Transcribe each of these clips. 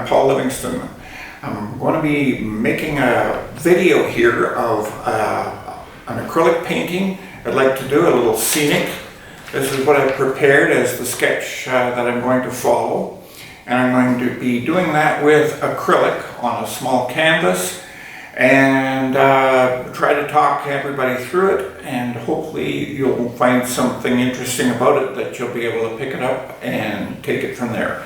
Paul Livingston. I'm going to be making a video here of an acrylic painting I'd like to do, a little scenic. This is what I've prepared as the sketch that I'm going to follow. And I'm going to be doing that with acrylic on a small canvas and try to talk everybody through it, and hopefully you'll find something interesting about it that you'll be able to pick it up and take it from there.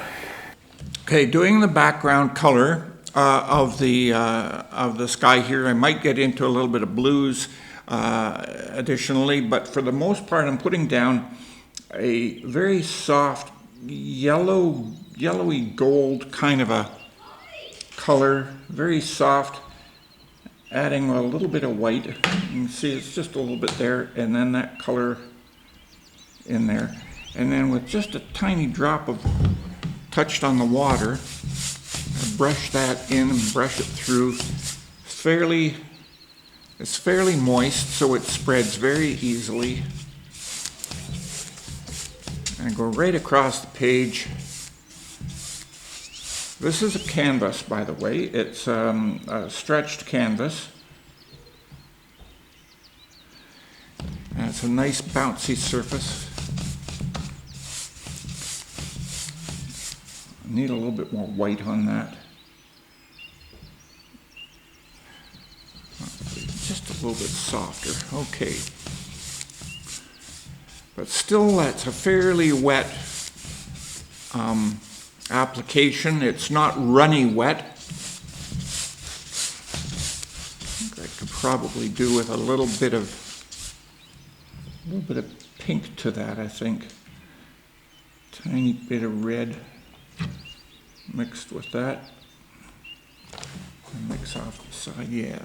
Okay, doing the background color of the sky here. I might get into a little bit of blues additionally, but for the most part I'm putting down a very soft yellowy gold kind of a color, very soft, adding a little bit of white. You can see it's just a little bit there, and then that color in there, and then with just a tiny drop of touched on the water, I brush that in and brush it through. It's fairly moist, so it spreads very easily. And go right across the page. This is a canvas, by the way. It's a stretched canvas. And it's a nice bouncy surface. I need a little bit more white on that. Just a little bit softer. Okay. But still, that's a fairly wet application. It's not runny wet. I think I could probably do with a little bit of pink to that, I think. Tiny bit of red mixed with that. And mix off the side, yeah.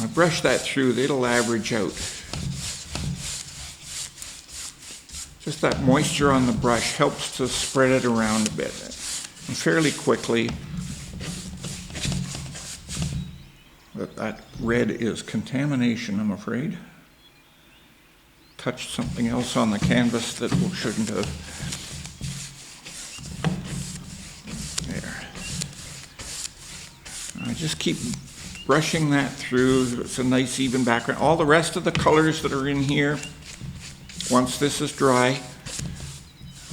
I brush that through, it'll average out. Just that moisture on the brush helps to spread it around a bit, and fairly quickly. That red is contamination, I'm afraid. Touched something else on the canvas that we shouldn't have. There. I just keep brushing that through. It's a nice even background. All the rest of the colors that are in here, once this is dry,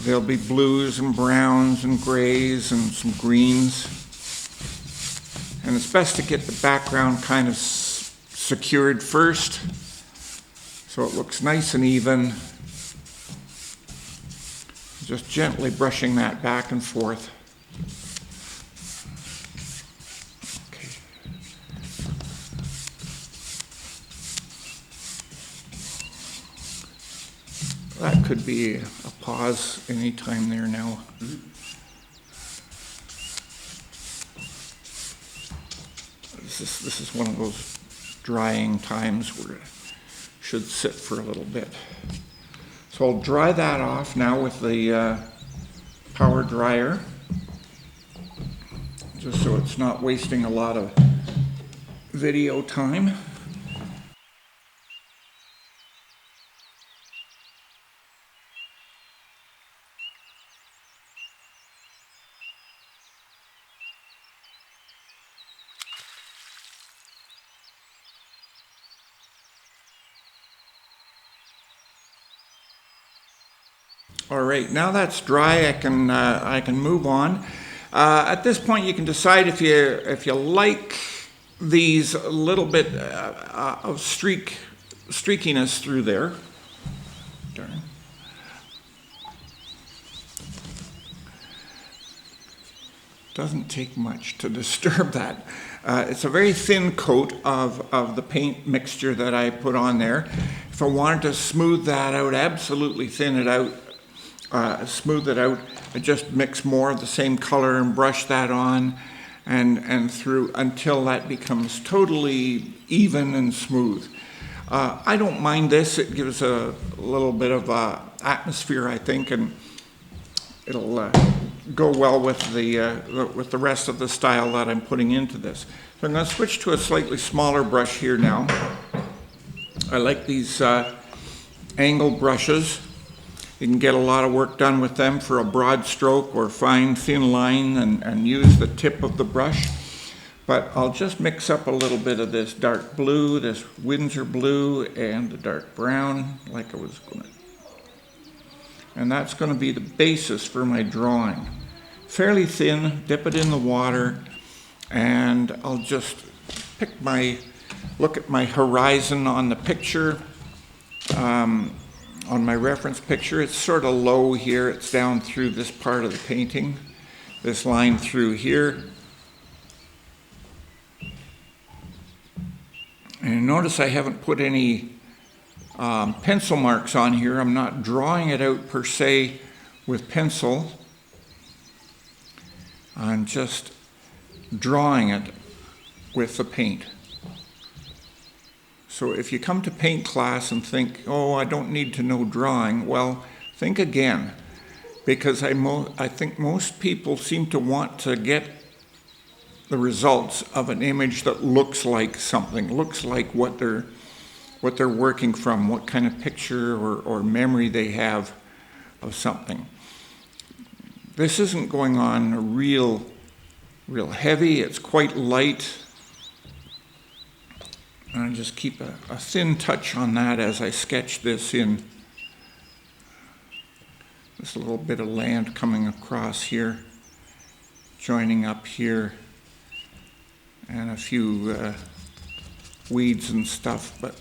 there'll be blues and browns and grays and some greens. And it's best to get the background kind of secured first, so it looks nice and even. Just gently brushing that back and forth. That could be a pause anytime there now. This is one of those drying times where it should sit for a little bit. So I'll dry that off now with the power dryer, just so it's not wasting a lot of video time. All right, now that's dry, I can move on. At this point, you can decide if you like these a little bit of streakiness through there. Darn. Doesn't take much to disturb that. It's a very thin coat of the paint mixture that I put on there. If I wanted to smooth that out, absolutely thin it out, smooth it out, I just mix more of the same color and brush that on and through until that becomes totally even and smooth. I don't mind this. It gives a little bit of atmosphere, I think, and it'll go well with the rest of the style that I'm putting into this. So I'm going to switch to a slightly smaller brush here now. I like these angle brushes. You can get a lot of work done with them for a broad stroke or fine thin line and use the tip of the brush. But I'll just mix up a little bit of this dark blue, this Windsor blue, and the dark brown like I was going to. And that's going to be the basis for my drawing. Fairly thin, dip it in the water, and I'll just look at my horizon on the picture, on my reference picture. It's sort of low here. It's down through this part of the painting, this line through here. And notice I haven't put any pencil marks on here. I'm not drawing it out per se with pencil. I'm just drawing it with the paint. So if you come to paint class and think, oh, I don't need to know drawing, well, think again, because I think most people seem to want to get the results of an image that looks like something, looks like what they're working from, what kind of picture or memory they have of something. This isn't going on real heavy. It's quite light. And I just keep a thin touch on that as I sketch this in. This little bit of land coming across here, joining up here, and a few weeds and stuff, but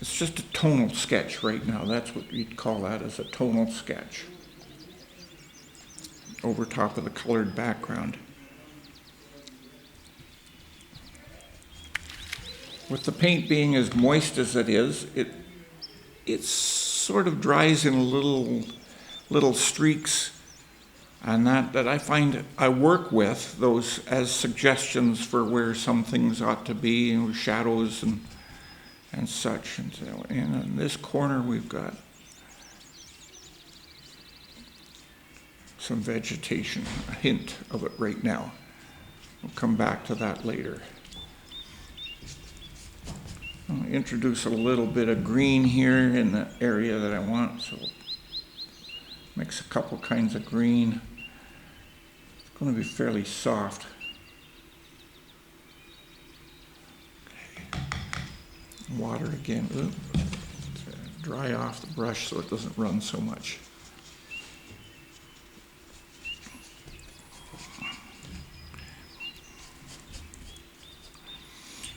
it's just a tonal sketch right now. That's what you'd call that, as a tonal sketch over top of the colored background. With the paint being as moist as it is, it sort of dries in little streaks, and that I find I work with those as suggestions for where some things ought to be, shadows and such. And so, and in this corner we've got some vegetation, a hint of it right now. We'll come back to that later. I'll introduce a little bit of green here in the area that I want, so mix a couple kinds of green. It's going to be fairly soft. Okay. Water again. Ooh. Dry off the brush so it doesn't run so much.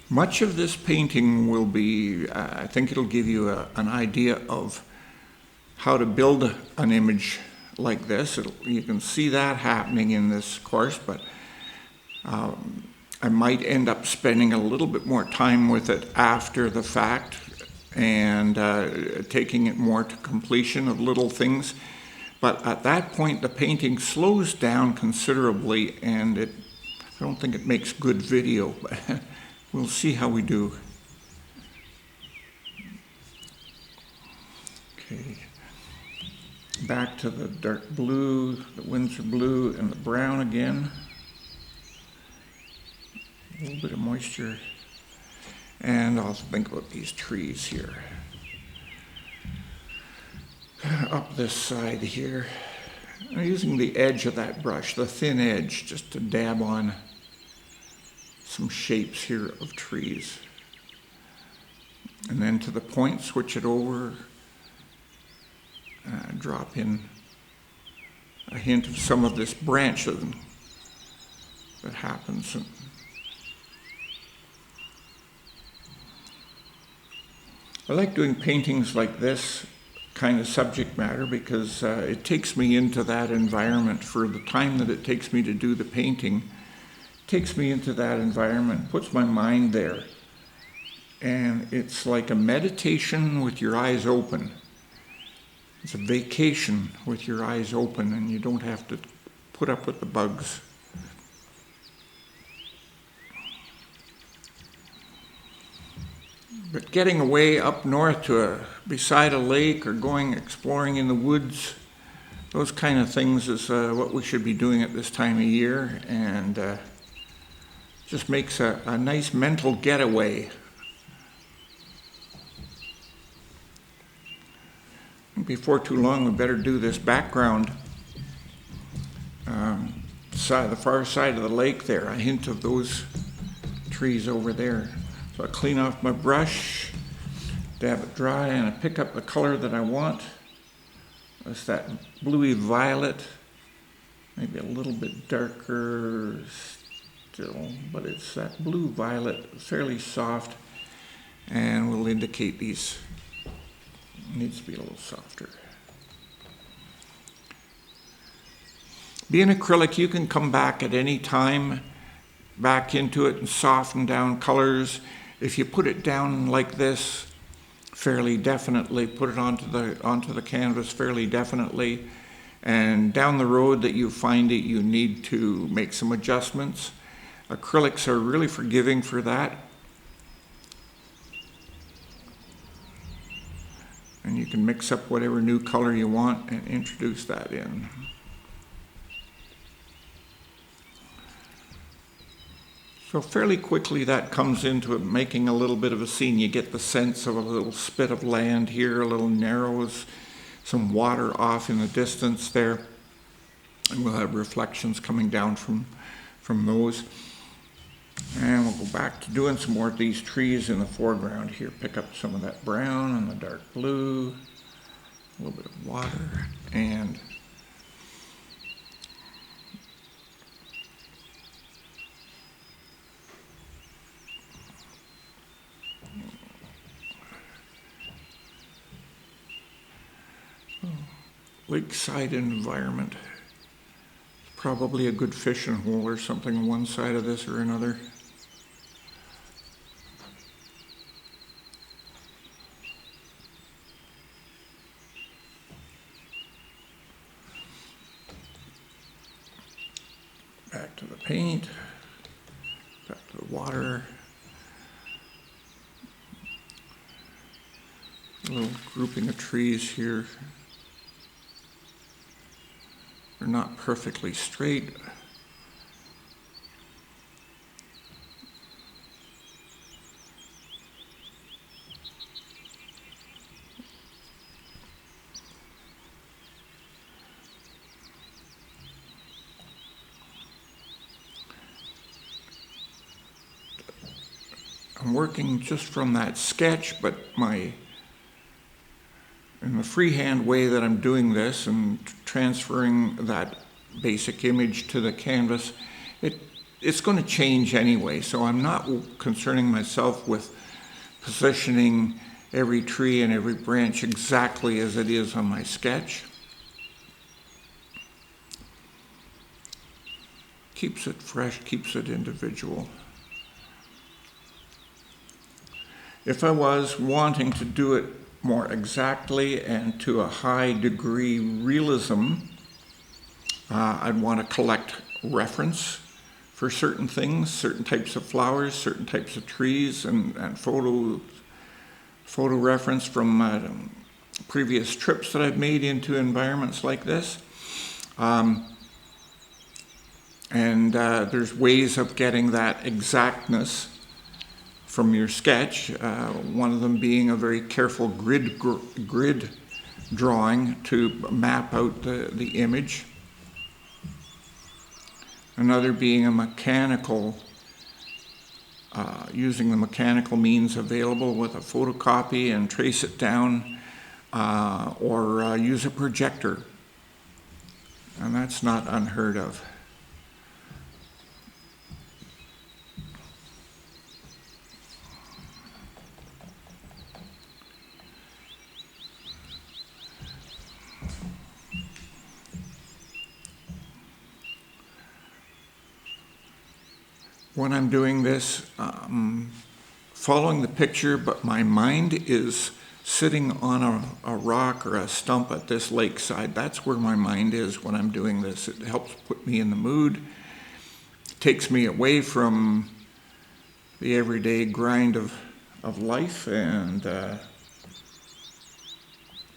Much of this painting will be, I think it'll give you an idea of how to build an image like this. You can see that happening in this course, but I might end up spending a little bit more time with it after the fact and taking it more to completion of little things. But at that point, the painting slows down considerably, and I don't think it makes good video. We'll see how we do. Okay. Back to the dark blue, the Windsor blue, and the brown again. A little bit of moisture. And I'll think about these trees here. Up this side here. I'm using the edge of that brush, the thin edge, just to dab on some shapes here of trees. And then to the point, switch it over, drop in a hint of some of this branching that happens. I like doing paintings like this kind of subject matter because it takes me into that environment for the time that it takes me to do the painting. Takes me into that environment, puts my mind there. And it's like a meditation with your eyes open. It's a vacation with your eyes open, and you don't have to put up with the bugs. But getting away up north to beside a lake or going exploring in the woods, those kind of things is what we should be doing at this time of year, and just makes a nice mental getaway. before too long, we better do this background, the far side of the lake there, a hint of those trees over there. So I clean off my brush, dab it dry, and I pick up the color that I want. It's that bluey violet, maybe a little bit darker still, but it's that blue violet, fairly soft, and will indicate these needs to be a little softer. Being acrylic, you can come back at any time, back into it and soften down colors. If you put it down like this fairly definitely, put it onto the canvas fairly definitely, and down the road that you find it, you need to make some adjustments. Acrylics are really forgiving for that. And you can mix up whatever new color you want and introduce that in. So fairly quickly that comes into it, making a little bit of a scene. You get the sense of a little spit of land here, a little narrows, some water off in the distance there. And we'll have reflections coming down from those. And we'll go back to doing some more of these trees in the foreground here. Pick up some of that brown and the dark blue, a little bit of water, and lakeside environment. Probably a good fishing hole or something on one side of this or another. Back to the paint, back to the water. A little grouping of trees here. They're not perfectly straight. I'm working just from that sketch, but in the freehand way that I'm doing this and transferring that basic image to the canvas, it's going to change anyway. So I'm not concerning myself with positioning every tree and every branch exactly as it is on my sketch. Keeps it fresh, keeps it individual. If I was wanting to do it more exactly and to a high degree realism, I'd want to collect reference for certain things, certain types of flowers, certain types of trees, and photo reference from previous trips that I've made into environments like this. There's ways of getting that exactness from your sketch, one of them being a very careful grid drawing to map out the image. Another being a mechanical, using the mechanical means available with a photocopy and trace it down, or use a projector. And that's not unheard of. When I'm doing this, following the picture, but my mind is sitting on a rock or a stump at this lakeside. That's where my mind is when I'm doing this. It helps put me in the mood. It takes me away from the everyday grind of life, and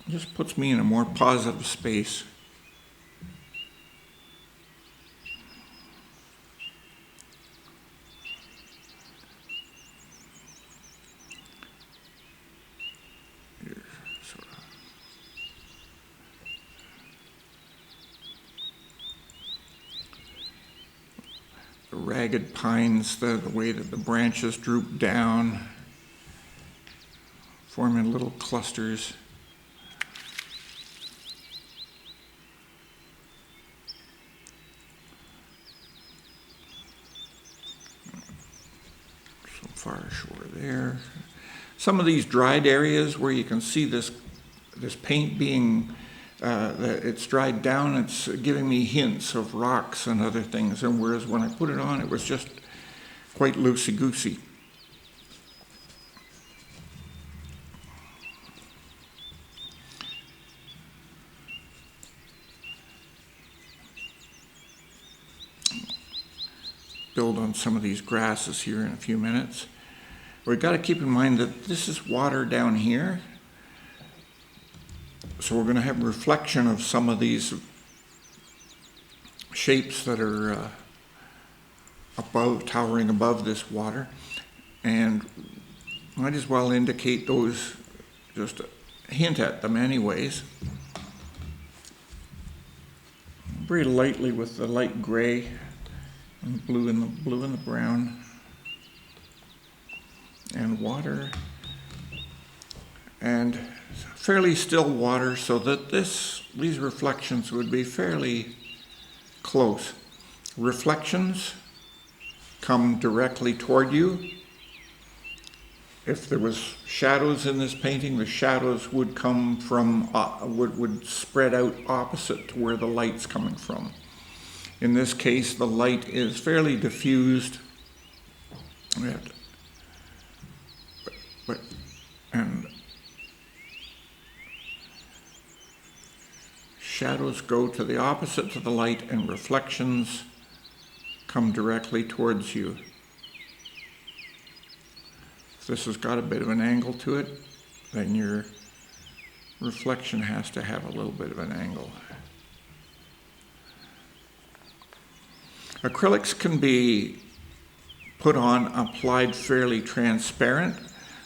just puts me in a more positive space. ragged pines, the way that the branches droop down, forming little clusters. So far ashore there. Some of these dried areas where you can see this paint being, it's dried down, it's giving me hints of rocks and other things, and whereas when I put it on, it was just quite loosey-goosey. Build on some of these grasses here in a few minutes. We've got to keep in mind that this is water down here. So we're going to have reflection of some of these shapes that are towering above this water. And might as well indicate those, just hint at them anyways. Very lightly with the light gray and blue and the brown. And water, and fairly still water, so that these reflections would be fairly close. Reflections come directly toward you. If there was shadows in this painting, the shadows would come from, would spread out opposite to where the light's coming from. In this case, the light is fairly diffused. And shadows go to the opposite to the light, and reflections come directly towards you. If this has got a bit of an angle to it, then your reflection has to have a little bit of an angle. Acrylics can be put on, applied fairly transparent.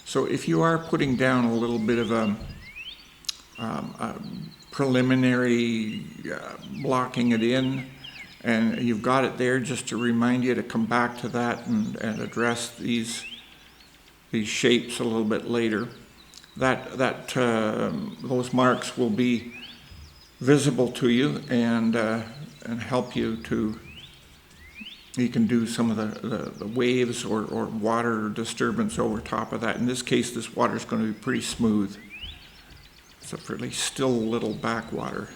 So if you are putting down a little bit of a preliminary blocking it in, and you've got it there just to remind you to come back to that and address these shapes a little bit later, those marks will be visible to you and help you to. You can do some of the waves or water disturbance over top of that. In this case, this water is going to be pretty smooth. It's a fairly still little backwater.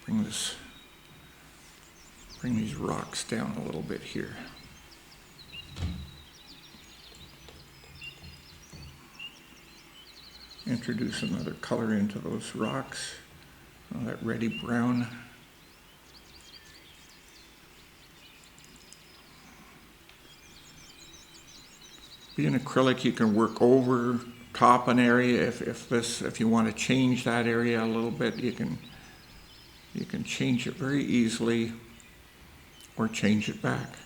Bring these rocks down a little bit here. Introduce another color into those rocks. That reddy brown. Being acrylic, you can work over top an area. If you want to change that area a little bit, you can change it very easily, or change it back.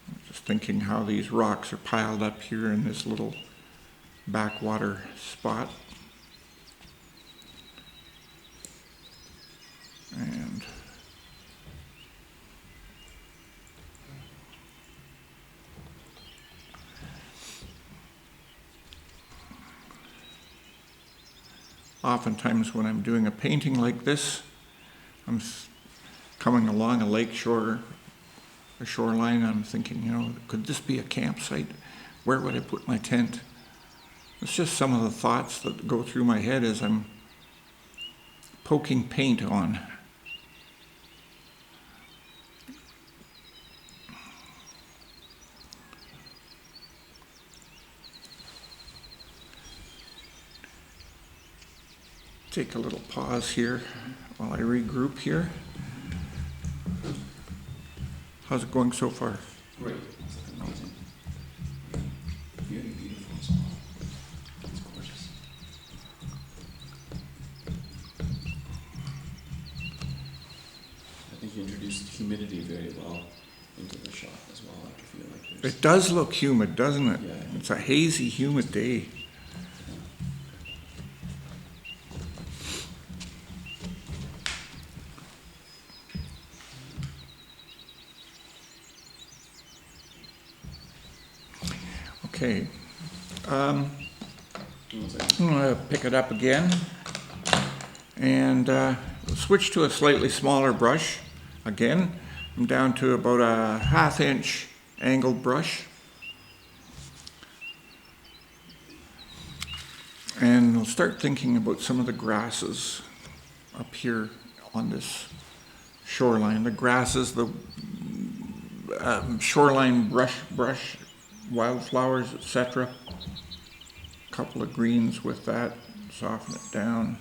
I'm just thinking how these rocks are piled up here in this little backwater spot. And oftentimes when I'm doing a painting like this, I'm coming along a lake shore, a shoreline, I'm thinking, could this be a campsite? Where would I put my tent? It's just some of the thoughts that go through my head as I'm poking paint on. Take a little pause here while I regroup here. How's it going so far? Great. Amazing. Really beautiful as well. It's gorgeous. I think you introduced humidity very well into the shot as well. I feel like It does look humid, doesn't it? Yeah. It's a hazy, humid day. Okay. I'm going to pick it up again and switch to a slightly smaller brush. Again, I'm down to about a 1/2 inch angled brush. And we'll start thinking about some of the grasses up here on this shoreline. The grasses, the shoreline brush, wildflowers, etc. A couple of greens with that, soften it down.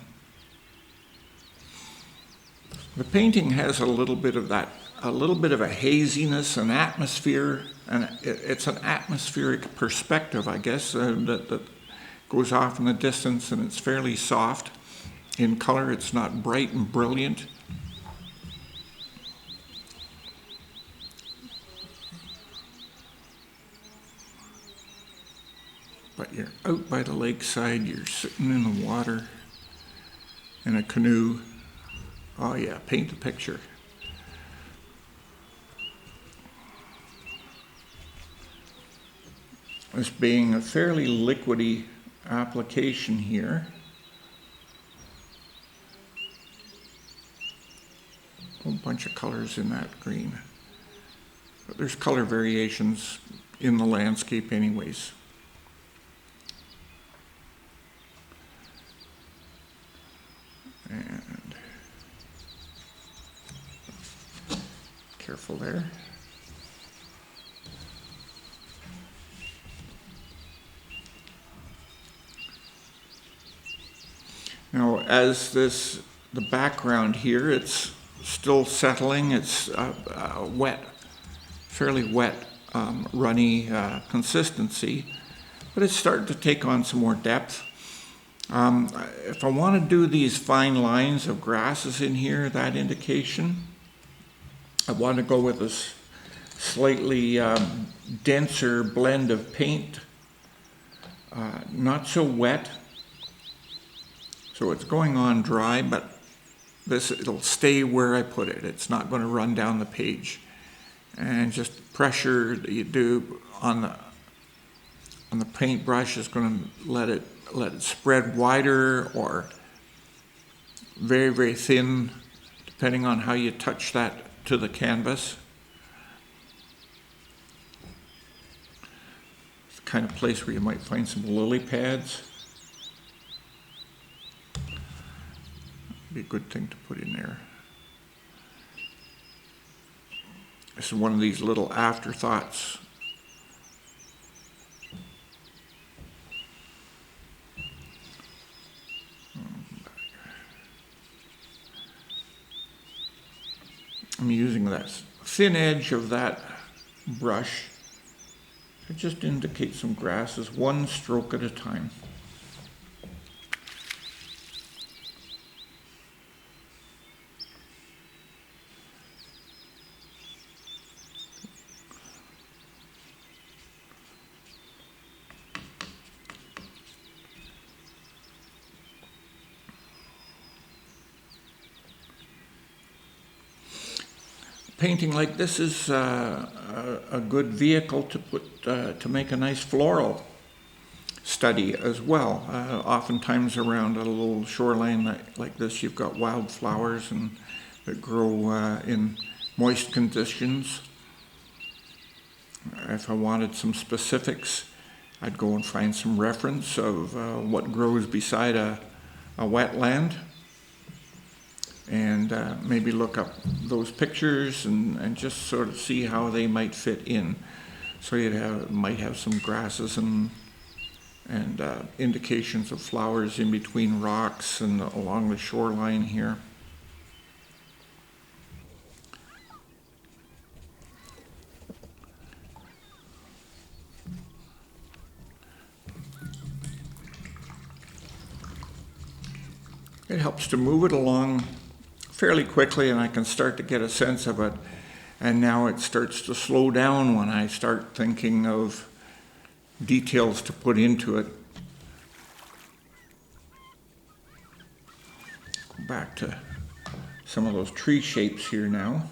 The painting has a little bit of that, a little bit of a haziness, an atmosphere, and it's an atmospheric perspective, I guess, that goes off in the distance, and it's fairly soft in color. It's not bright and brilliant. But you're out by the lakeside, you're sitting in the water in a canoe. Oh yeah, paint the picture. This being a fairly liquidy application here. A whole bunch of colors in that green. But there's color variations in the landscape anyways. And careful there. Now, as the background here, it's still settling. It's wet, fairly wet, runny consistency, but it's starting to take on some more depth. If I want to do these fine lines of grasses in here, that indication, I want to go with a slightly denser blend of paint, not so wet. So it's going on dry, but it'll stay where I put it. It's not going to run down the page. And just pressure that you do on the paintbrush is going to let it spread wider or very, very thin, depending on how you touch that to the canvas. It's the kind of place where you might find some lily pads. Be a good thing to put in there. This is one of these little afterthoughts. I'm using that thin edge of that brush to just indicate some grasses, one stroke at a time. Painting like this is a good vehicle to make a nice floral study as well. Oftentimes around a little shoreline like this, you've got wildflowers that grow in moist conditions. If I wanted some specifics, I'd go and find some reference of what grows beside a wetland. And maybe look up those pictures and just sort of see how they might fit in. So might have some grasses and indications of flowers in between rocks and along the shoreline here. It helps to move it along fairly quickly, and I can start to get a sense of it. And now it starts to slow down when I start thinking of details to put into it. Go back to some of those tree shapes here now.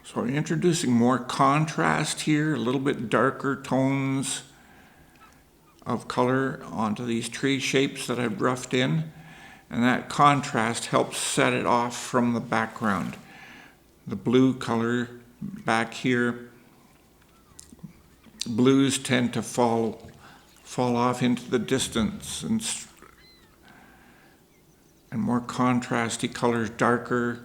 So introducing more contrast here, a little bit darker tones of color onto these tree shapes that I've roughed in. And that contrast helps set it off from the background. The blue color back here, blues tend to fall off into the distance, and more contrasty colors, darker,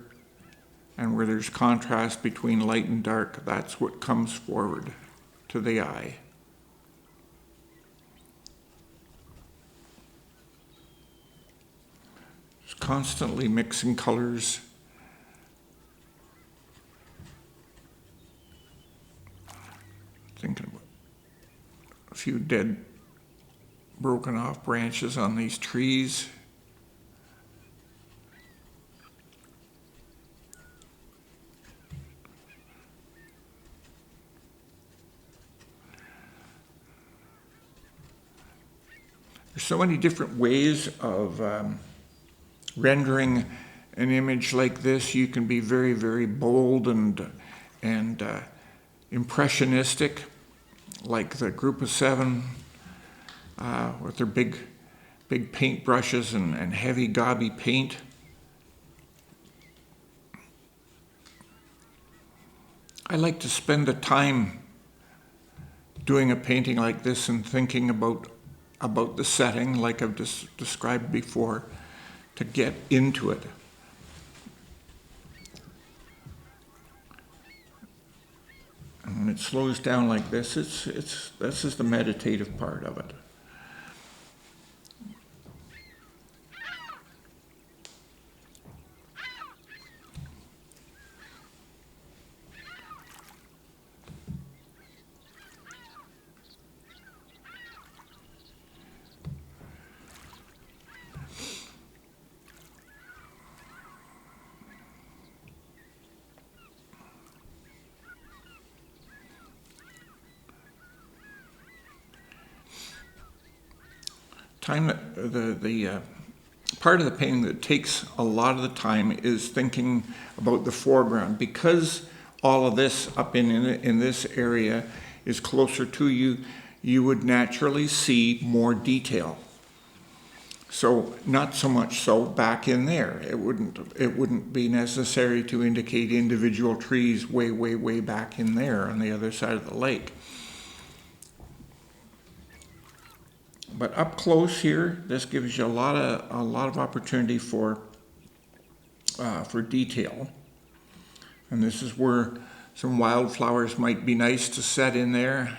and where there's contrast between light and dark, that's what comes forward to the eye. Just constantly mixing colors. Thinking about a few dead, broken off branches on these trees. There's so many different ways of rendering an image like this. You can be very, very bold and impressionistic, like the group of 7 with their big paint brushes and heavy gaudy paint. I like to spend the time doing a painting like this and thinking about the setting, like I've just described before, to get into it. And when it slows down like this, this is the meditative part of it. The part of the painting that takes a lot of the time is thinking about the foreground. Because all of this up in this area is closer to you, you would naturally see more detail. So not so much so back in there. It wouldn't be necessary to indicate individual trees way back in there on the other side of the lake. But up close here, this gives you a lot of opportunity for detail. And this is where some wildflowers might be nice to set in there.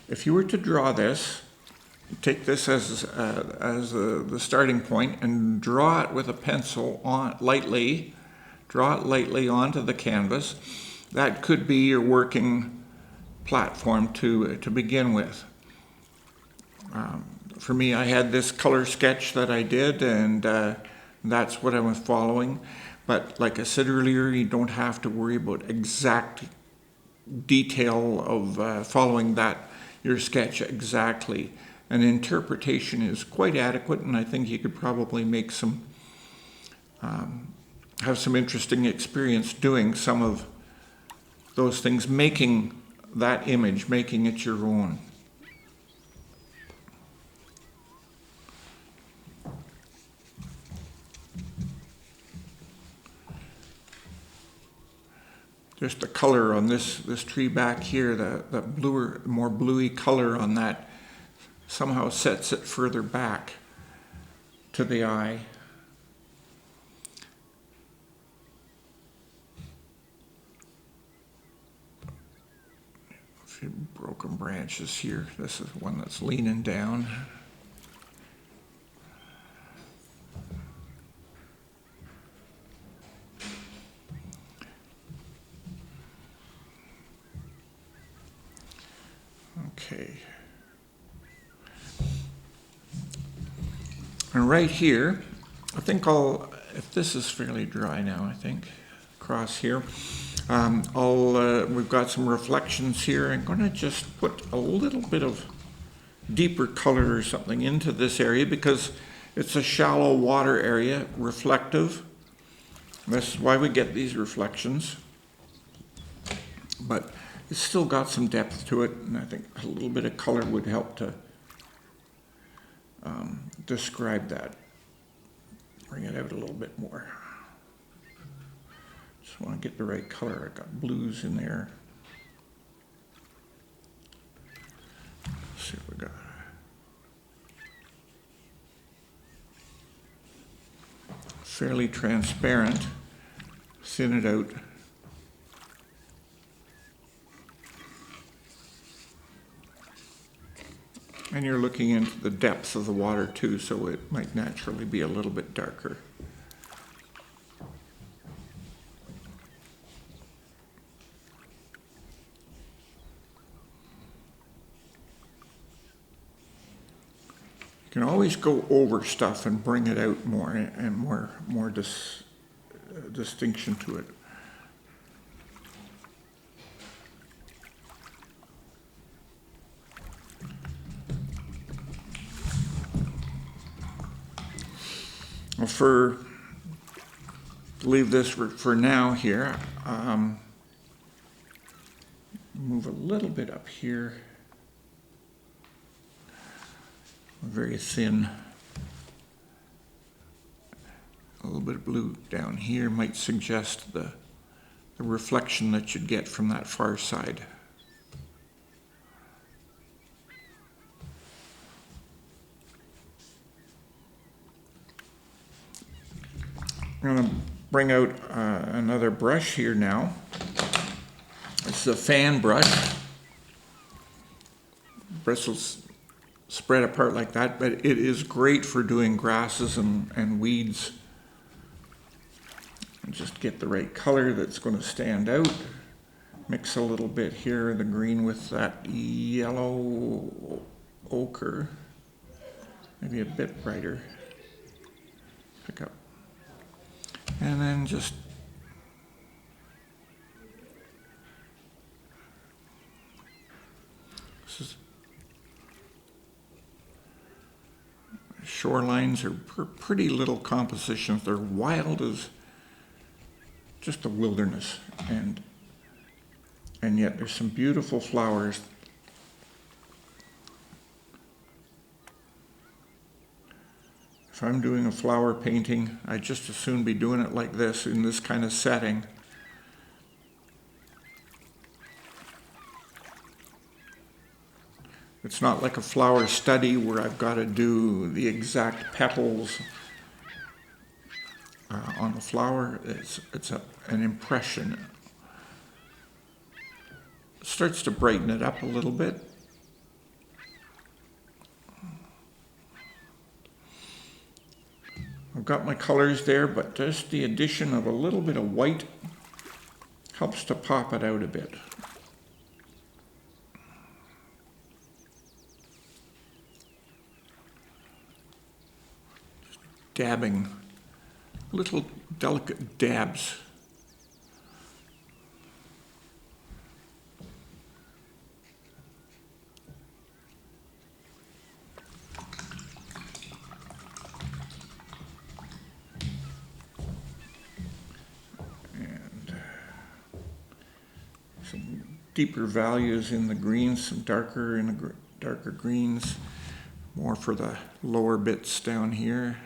If you were to draw this, take this as the starting point and draw it with a pencil lightly. Draw it lightly onto the canvas. That could be your working platform to begin with. For me, I had this color sketch that I did, and that's what I was following. But like I said earlier, you don't have to worry about exact detail of following your sketch exactly. An interpretation is quite adequate, and I think you could probably make have some interesting experience doing some of those things, making that image, making it your own. Just the color on this tree back here, the bluer, more bluey color on that somehow sets it further back to the eye. A few broken branches here. This is one that's leaning down. Okay. And right here, I think if this is fairly dry now, I think, across here, We've got some reflections here. I'm going to just put a little bit of deeper color or something into this area because it's a shallow water area, reflective. This is why we get these reflections. But it's still got some depth to it, and I think a little bit of color would help to describe that. Bring it out a little bit more. Just want to get the right color. I got blues in there. Let's see what we got. Fairly transparent. Thin it out. And you're looking into the depth of the water too, so it might naturally be a little bit darker. You can always go over stuff and bring it out more and more distinction to it. Leave this for now here. Move a little bit up here. Very thin. A little bit of blue down here might suggest the reflection that you'd get from that far side. I'm going to bring out another brush here now. It's a fan brush. Bristles spread apart like that, but it is great for doing grasses and weeds. And just get the right color that's going to stand out. Mix a little bit here, the green with that yellow ochre. Maybe a bit brighter. Pick up. And then just shorelines are pretty little compositions. They're wild as just the wilderness, and yet there's some beautiful flowers. If I'm doing a flower painting, I'd just as soon be doing it like this, in this kind of setting. It's not like a flower study where I've got to do the exact petals on the flower. It's an impression. It starts to brighten it up a little bit. I've got my colors there, but just the addition of a little bit of white helps to pop it out a bit. Just dabbing, little delicate dabs. Deeper values in the greens, some darker in the darker greens, more for the lower bits down here.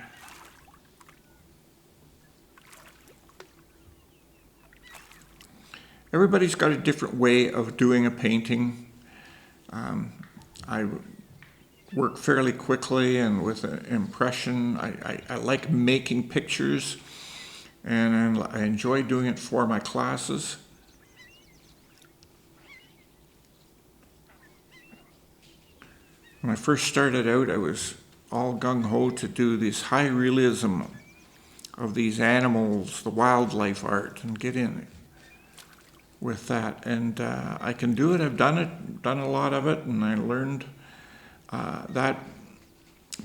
Everybody's got a different way of doing a painting. I work fairly quickly and with an impression. I like making pictures, and I enjoy doing it for my classes. When I first started out, I was all gung-ho to do this high realism of these animals, the wildlife art, and get in with that. And I can do it. I've done a lot of it, and I learned that.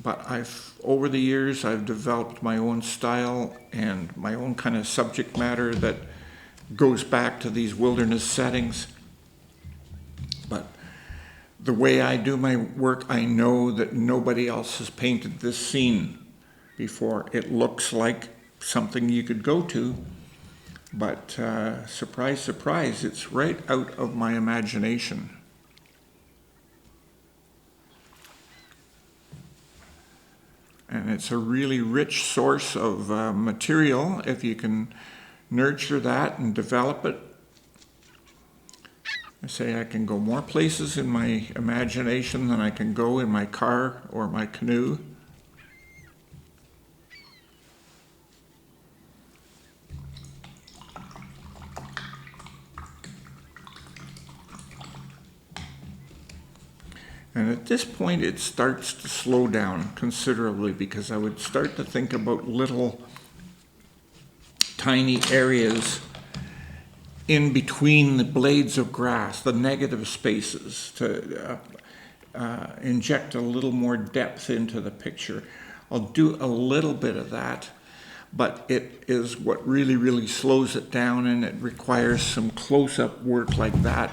But over the years, I've developed my own style and my own kind of subject matter that goes back to these wilderness settings. But the way I do my work, I know that nobody else has painted this scene before. It looks like something you could go to, but surprise, surprise, it's right out of my imagination. And it's a really rich source of material if you can nurture that and develop it. I say I can go more places in my imagination than I can go in my car or my canoe. And at this point, it starts to slow down considerably because I would start to think about little tiny areas in between the blades of grass, the negative spaces, to inject a little more depth into the picture. I'll do a little bit of that, but it is what really, really slows it down, and it requires some close-up work like that.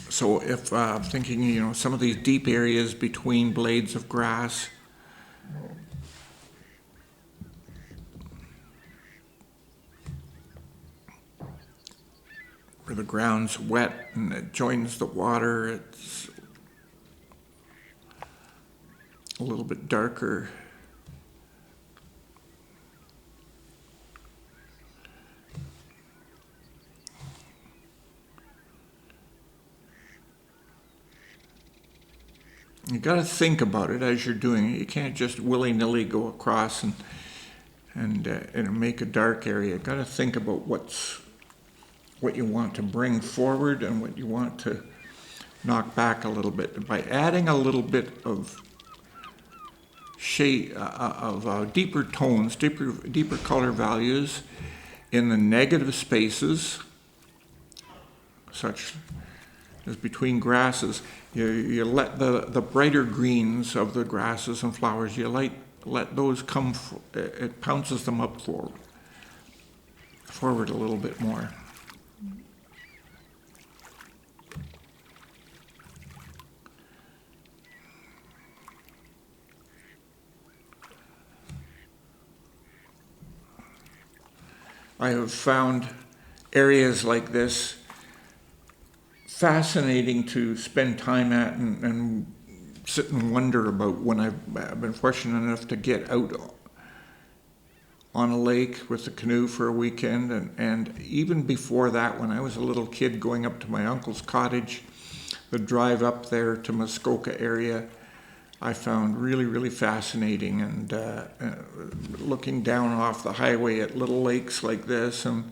So if I'm thinking, some of these deep areas between blades of grass, where the ground's wet and it joins the water, it's a little bit darker. You got to think about it as you're doing it. You can't just willy-nilly go across and make a dark area. You got to think about what you want to bring forward and what you want to knock back a little bit. By adding a little bit of shade, deeper tones, deeper color values in the negative spaces, such as between grasses, you let the brighter greens of the grasses and flowers, you let those come, it pounces them up forward a little bit more. I have found areas like this fascinating to spend time at and sit and wonder about when I've been fortunate enough to get out on a lake with the canoe for a weekend. And even before that, when I was a little kid going up to my uncle's cottage, the drive up there to Muskoka area, I found really, really fascinating. And looking down off the highway at little lakes like this, and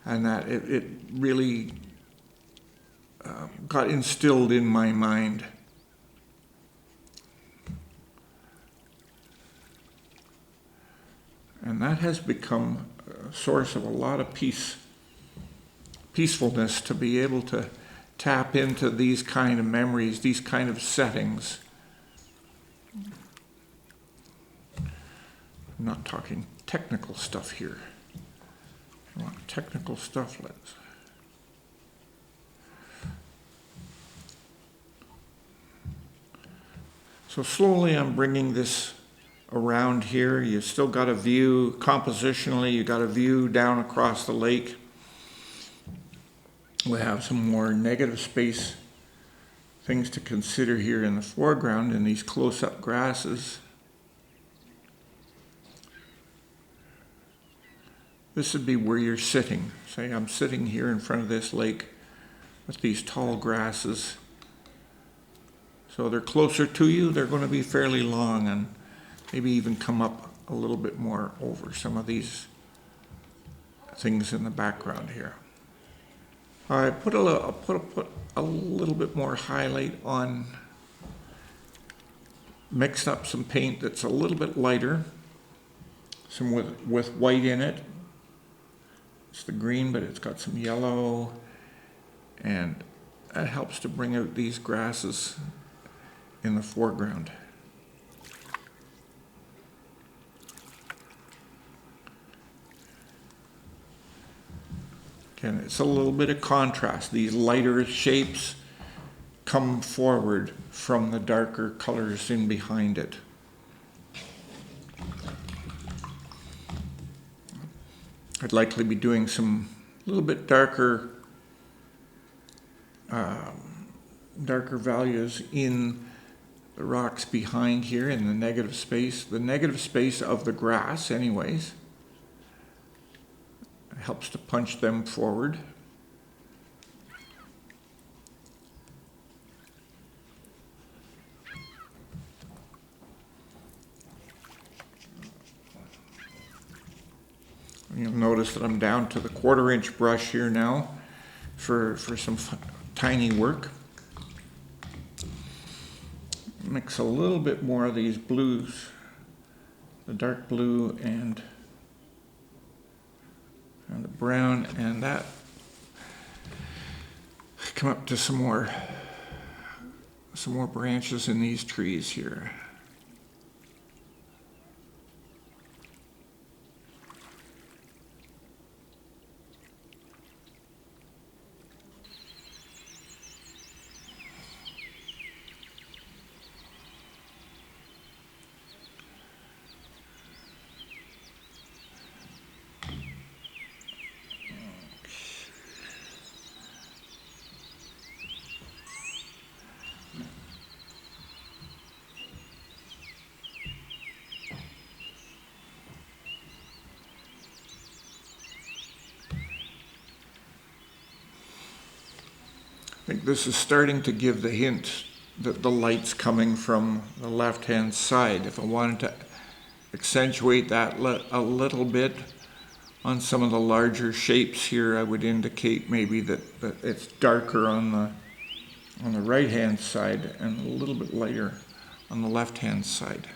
that it really got instilled in my mind. And that has become a source of a lot of peacefulness, to be able to tap into these kind of memories, these kind of settings. I'm not talking technical stuff here. I want technical stuff. So slowly I'm bringing this around here. You still got a view, compositionally, you got a view down across the lake. We have some more negative space things to consider here in the foreground in these close-up grasses. This would be where you're sitting. Say I'm sitting here in front of this lake with these tall grasses. So they're closer to you, they're going to be fairly long and maybe even come up a little bit more over some of these things in the background here. I put a little bit more highlight on, mixed up some paint that's a little bit lighter, some with white in it. It's the green, but it's got some yellow, and that helps to bring out these grasses in the foreground. Again, it's a little bit of contrast. These lighter shapes come forward from the darker colors in behind it. I'd likely be doing some little bit darker values in the rocks behind here in the negative space of the grass anyways. It helps to punch them forward. You'll notice that I'm down to the 1/4 inch brush here now for some tiny work. Mix a little bit more of these blues, the dark blue and the brown, and that come up to some more branches in these trees here. I think this is starting to give the hint that the light's coming from the left-hand side. If I wanted to accentuate that a little bit on some of the larger shapes here, I would indicate maybe that it's darker on the right-hand side and a little bit lighter on the left-hand side.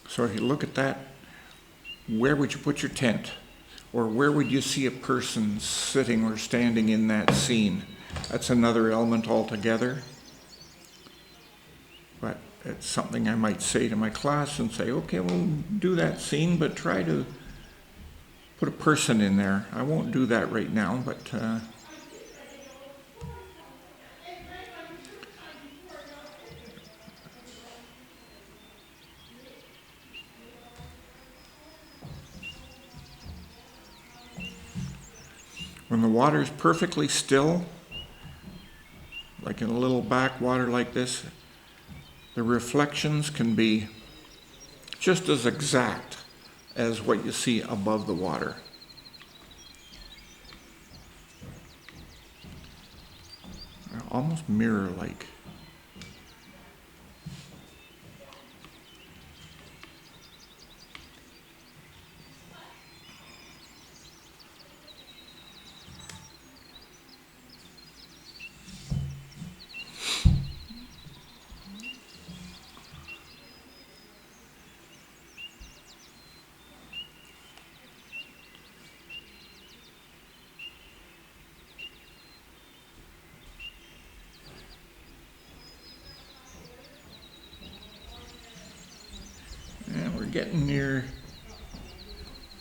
So if you look at that, where would you put your tent? Or where would you see a person sitting or standing in that scene? That's another element altogether. But it's something I might say to my class and say, okay, we'll do that scene, but try to put a person in there. I won't do that right now, but when the water is perfectly still, like in a little backwater like this, the reflections can be just as exact as what you see above the water. Almost mirror-like.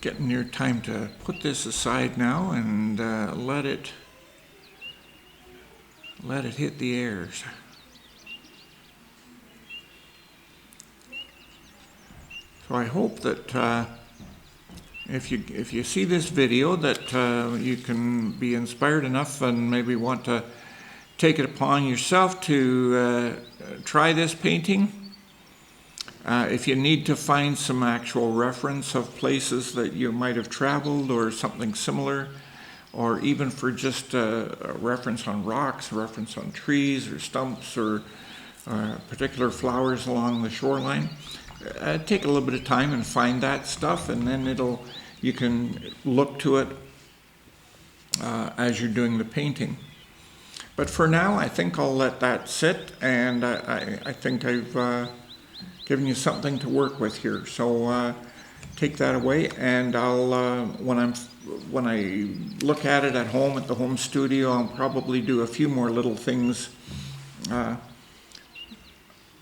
Getting near time to put this aside now and let it hit the airs. So I hope that if you see this video that you can be inspired enough and maybe want to take it upon yourself to try this painting. If you need to find some actual reference of places that you might have traveled or something similar, or even for just a reference on rocks, a reference on trees or stumps or particular flowers along the shoreline. Take a little bit of time and find that stuff, and then you can look to it as you're doing the painting. But for now, I think I'll let that sit, and I think I've given you something to work with here. So take that away, and I'll when I look at it at home at the home studio, I'll probably do a few more little things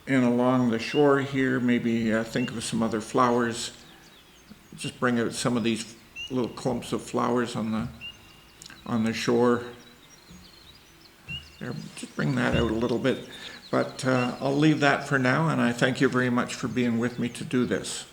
in along the shore here. Maybe think of some other flowers. Just bring out some of these little clumps of flowers on the shore. There, just bring that out a little bit. But I'll leave that for now, and I thank you very much for being with me to do this.